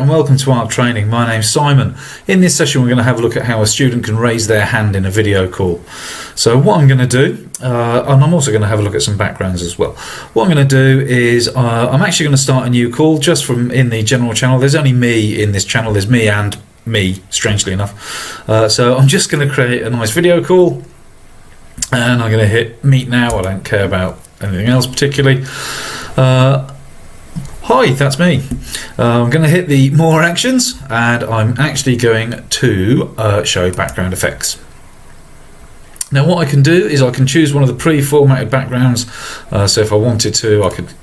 and welcome to Ark Training. My name's Simon. In this session we're going to have a look at how a student can raise their hand in a video call. So what I'm going to do, and I'm also going to have a look at some backgrounds as well. What I'm going to do is I'm actually going to start a new call just from in the general channel. There's only me in this channel, there's me and me, strangely enough. So I'm just going to create a nice video call and I'm going to hit meet now. I don't care about anything else particularly. Hi, that's me. I'm going to hit the more actions and I'm actually going to show background effects. Now what I can do is I can choose one of the pre-formatted backgrounds. So if I wanted to, I could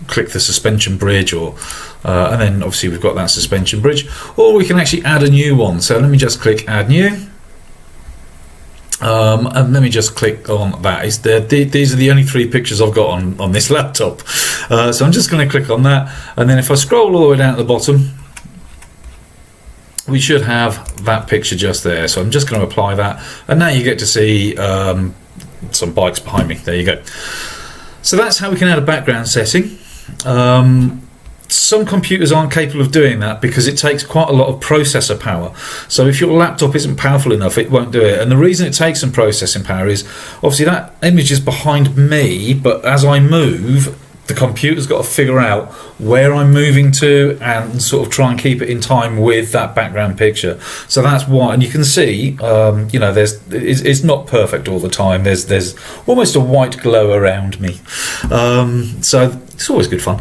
click the suspension bridge and then obviously we've got that suspension bridge, or we can actually add a new one. So let me just click add new. And let me just click on that. These are the only three pictures I've got on this laptop. So I'm just going to click on that, and then if I scroll all the way down to the bottom, we should have that picture just there. So I'm just going to apply that, and now you get to see some bikes behind me. There you go. So that's how we can add a background setting. Some computers aren't capable of doing that because it takes quite a lot of processor power. So if your laptop isn't powerful enough, it won't do it. And the reason it takes some processing power is obviously that image is behind me, but as I move, the computer's got to figure out where I'm moving to and sort of try and keep it in time with that background picture. So that's why, and you can see, it's not perfect all the time. There's almost a white glow around me. So it's always good fun.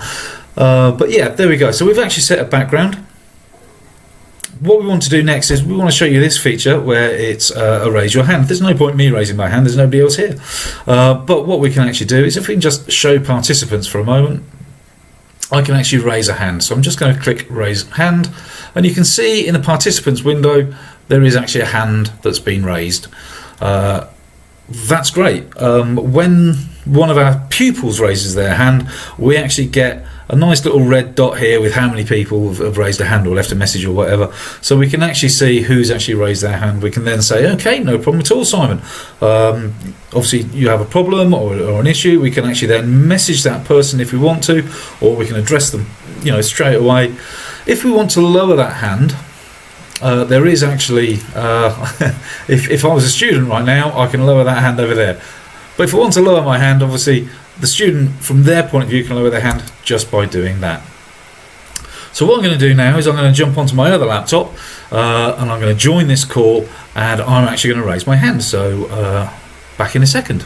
But yeah, there we go. So we've actually set a background. What we want to do next is we want to show you this feature where it's a raise your hand. There's no point me raising my hand, there's nobody else here. But what we can actually do is if we can just show participants for a moment, I can actually raise a hand. So I'm just going to click raise hand, and you can see in the participants window there is actually a hand that's been raised. That's great. When one of our pupils raises their hand, we actually get a nice little red dot here with how many people have raised a hand or left a message or whatever. So we can actually see who's actually raised their hand. We can then say, okay, no problem at all, Simon. Obviously you have a problem or an issue. We can actually then message that person if we want to, or we can address them straight away. If we want to lower that hand, there is actually, if I was a student right now, I can lower that hand over there. But if I want to lower my hand, obviously the student from their point of view can lower their hand just by doing that. So what I'm going to do now is I'm going to jump onto my other laptop and I'm going to join this call, and I'm actually going to raise my hand. So back in a second.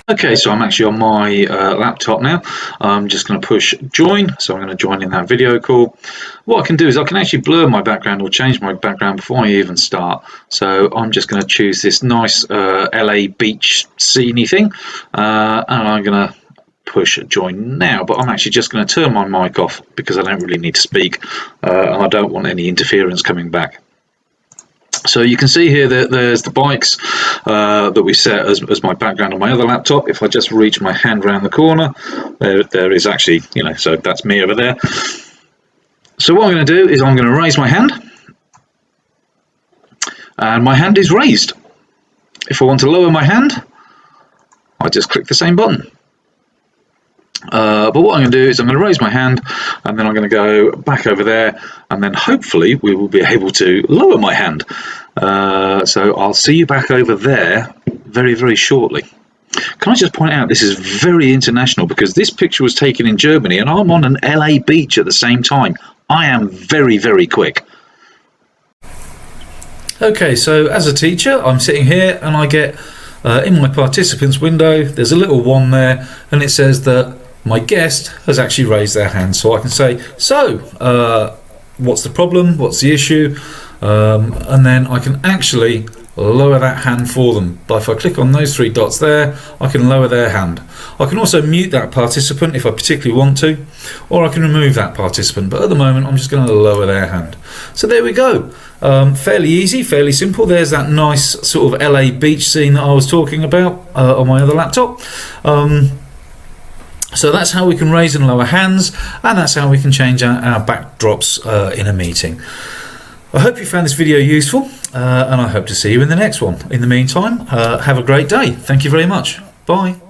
Okay, so I'm actually on my laptop now. I'm just going to push join, so I'm going to join in that video call. What I can do is I can actually blur my background or change my background before I even start. So I'm just going to choose this nice LA beach sceney thing, and I'm going to push join now. But I'm actually just going to turn my mic off because I don't really need to speak, and I don't want any interference coming back. So you can see here that there's the bikes that we set as my background on my other laptop. If I just reach my hand around the corner, there is actually, so that's me over there. So what I'm going to do is I'm going to raise my hand, and my hand is raised. If I want to lower my hand, I just click the same button. But what I'm going to do is I'm going to raise my hand, and then I'm going to go back over there, and then hopefully we will be able to lower my hand. So I'll see you back over there very, very shortly. Can I just point out this is very international because this picture was taken in Germany and I'm on an LA beach at the same time. I am very, very quick. Okay, so as a teacher, I'm sitting here and I get in my participants window, there's a little one there, and it says that my guest has actually raised their hand. So I can say, so what's the problem? What's the issue? And then I can actually lower that hand for them. But if I click on those three dots there, I can lower their hand. I can also mute that participant if I particularly want to, or I can remove that participant. But at the moment, I'm just going to lower their hand. So there we go. Fairly easy, fairly simple. There's that nice sort of LA beach scene that I was talking about on my other laptop. So that's how we can raise and lower hands, and that's how we can change our backdrops in a meeting. I hope you found this video useful, and I hope to see you in the next one. In the meantime, have a great day. Thank you very much. Bye.